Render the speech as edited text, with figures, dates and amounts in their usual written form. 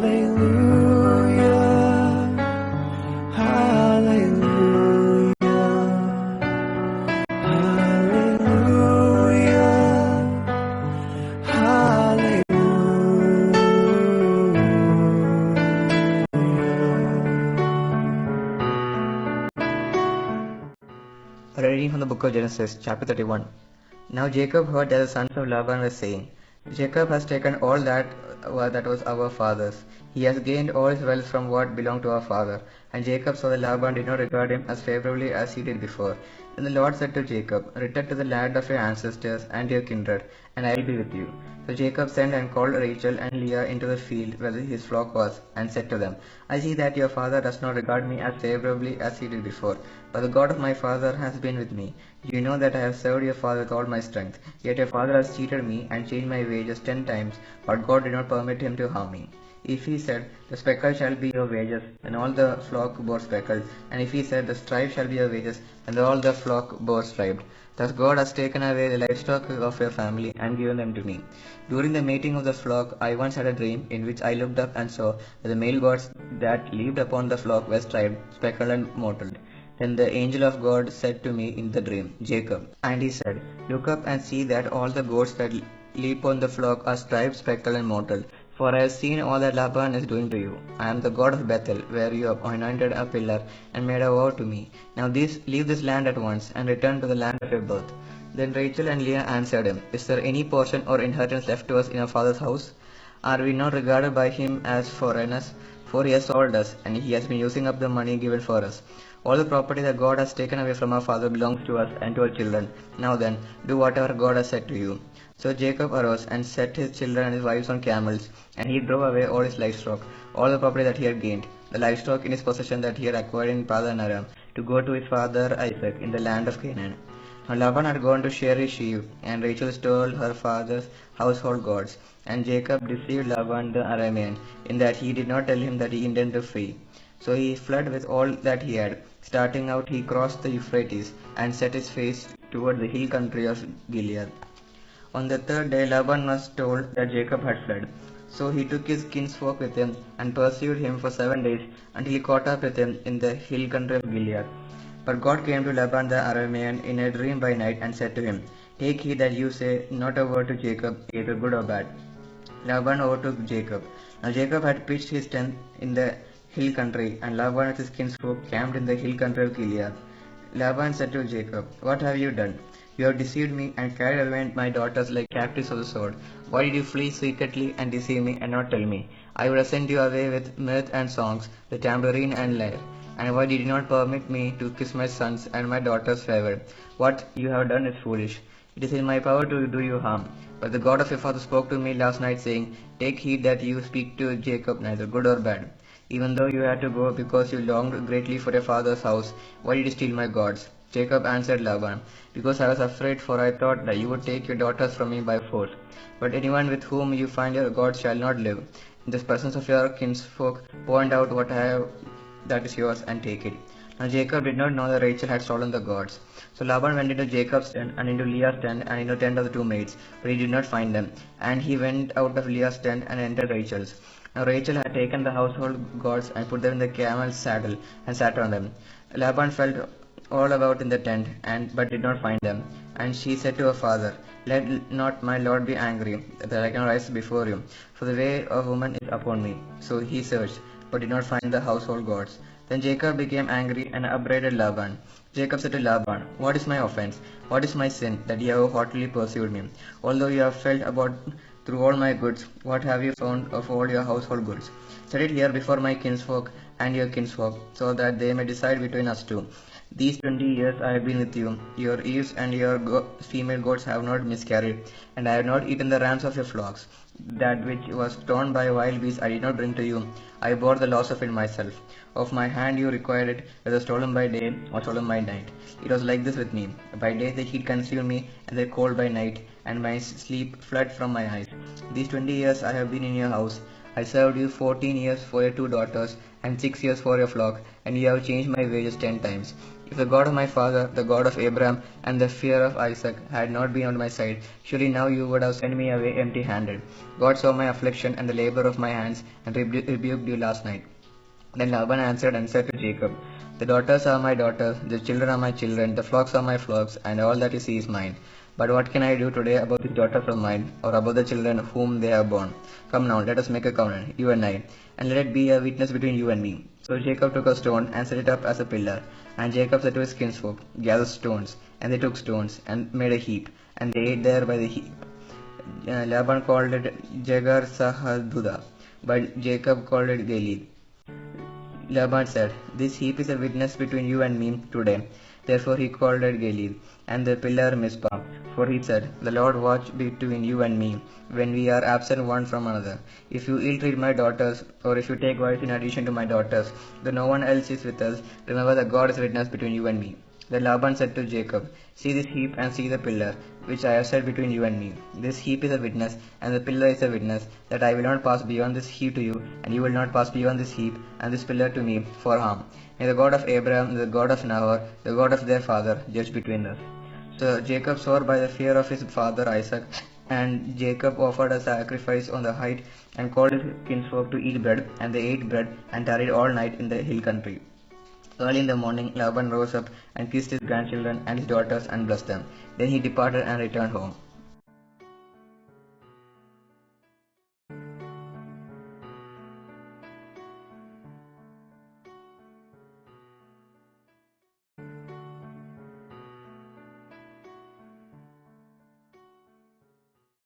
A reading from the book of Genesis, chapter 31. Now Jacob heard that the sons of Laban were saying, Jacob has taken all that was our father's. He has gained all his wealth from what belonged to our father. And Jacob saw that Laban did not regard him as favorably as he did before. Then the Lord said to Jacob, Return to the land of your ancestors and your kindred, and I will be with you. So Jacob sent and called Rachel and Leah into the field where his flock was, and said to them, I see that your father does not regard me as favorably as he did before, but the God of my father has been with me. You know that I have served your father with all my strength. Yet your father has cheated me and changed my wages 10 times, but God did not permit him to harm me. If he said, The speckle shall be your wages, then all the flock bore speckled. And if he said, The stripe shall be your wages, then all the flock bore striped. Thus God has taken away the livestock of your family and given them to me. During the mating of the flock, I once had a dream in which I looked up and saw that the male goats that lived upon the flock were striped, speckled, and mottled. Then the angel of God said to me in the dream, Jacob. And he said, Look up and see that all the goats that leap on the flock are striped, speckled, and mottled. For I have seen all that Laban is doing to you. I am the God of Bethel, where you have anointed a pillar and made a vow to me. Now leave this land at once, and return to the land of your birth. Then Rachel and Leah answered him, Is there any portion or inheritance left to us in our father's house? Are we not regarded by him as foreigners? For he has sold us, and he has been using up the money given for us. All the property that God has taken away from our father belongs to us and to our children. Now then, do whatever God has said to you. So Jacob arose and set his children and his wives on camels, and he drove away all his livestock, all the property that he had gained, the livestock in his possession that he had acquired in Padan Aram, to go to his father Isaac in the land of Canaan. Now Laban had gone to shear his sheep, and Rachel stole her father's household gods. And Jacob deceived Laban the Aramean, in that he did not tell him that he intended to flee. So he fled with all that he had. Starting out, he crossed the Euphrates, and set his face toward the hill country of Gilead. On the third day, Laban was told that Jacob had fled. So he took his kinsfolk with him, and pursued him for 7 days, until he caught up with him in the hill country of Gilead. But God came to Laban the Aramean in a dream by night, and said to him, Take heed that you say not a word to Jacob, either good or bad. Laban overtook Jacob. Now Jacob had pitched his tent in the hill country, and Laban with his kinsfolk camped in the hill country of Gilead. Laban said to Jacob, What have you done? You have deceived me and carried away my daughters like captives of the sword. Why did you flee secretly and deceive me and not tell me? I would have sent you away with mirth and songs, the tambourine and lyre. And why did you not permit me to kiss my sons and my daughters' favor? What you have done is foolish. It is in my power to do you harm. But the God of your father spoke to me last night, saying, Take heed that you speak to Jacob neither good or bad. Even though you had to go because you longed greatly for your father's house, why did you steal my gods? Jacob answered Laban, Because I was afraid, for I thought that you would take your daughters from me by force. But anyone with whom you find your gods shall not live. In the presence of your kinsfolk, point out what I have that is yours, and take it. Now Jacob did not know that Rachel had stolen the gods. So Laban went into Jacob's tent, and into Leah's tent, and into the tent of the two maids, but he did not find them. And he went out of Leah's tent and entered Rachel's. Now Rachel had taken the household gods and put them in the camel's saddle, and sat on them. Laban felt all about in the tent, but did not find them. And she said to her father, Let not my lord be angry, that I can rise before you, for the way of woman is upon me. So he searched, but did not find the household gods. Then Jacob became angry and upbraided Laban. Jacob said to Laban, What is my offense? What is my sin, that you have haughtily pursued me? Although you have felt about through all my goods, what have you found of all your household goods? Set it here before my kinsfolk and your kinsfolk, so that they may decide between us two. These 20 years I have been with you. Your ewes and your female goats have not miscarried, and I have not eaten the rams of your flocks. That which was torn by wild beasts I did not bring to you. I bore the loss of it myself. Of my hand you required it, whether stolen by day or stolen by night. It was like this with me. By day the heat consumed me, and the cold by night, and my sleep fled from my eyes. These 20 years I have been in your house. I served you 14 years for your 2 daughters, and 6 years for your flock, and you have changed my wages 10 times. If the God of my father, the God of Abraham, and the fear of Isaac had not been on my side, surely now you would have sent me away empty-handed. God saw my affliction and the labor of my hands, and rebuked you last night. Then Laban answered and said to Jacob, the daughters are my daughters, the children are my children, the flocks are my flocks, and all that you see is mine. But what can I do today about these daughters of mine, or about the children whom they have borne? Come now, let us make a covenant, you and I, and let it be a witness between you and me. So Jacob took a stone and set it up as a pillar. And Jacob said to his kinsfolk, gather stones. And they took stones and made a heap, and they ate there by the heap. Laban called it Jegar Sahadhuda, but Jacob called it Gilead. Laban said, this heap is a witness between you and me today. Therefore he called it Gilead, and the pillar Mizpah. For he said, the Lord watch between you and me, when we are absent one from another. If you ill-treat my daughters, or if you take wives in addition to my daughters, though no one else is with us, remember that God is witness between you and me. Then Laban said to Jacob, see this heap and see the pillar, which I have set between you and me. This heap is a witness, and the pillar is a witness, that I will not pass beyond this heap to you, and you will not pass beyond this heap and this pillar to me for harm. May the God of Abraham, the God of Nahor, the God of their father, judge between us. So Jacob swore by the fear of his father Isaac, and Jacob offered a sacrifice on the height, and called his kinsfolk to eat bread, and they ate bread, and tarried all night in the hill country. Early in the morning Laban rose up and kissed his grandchildren and his daughters and blessed them. Then he departed and returned home.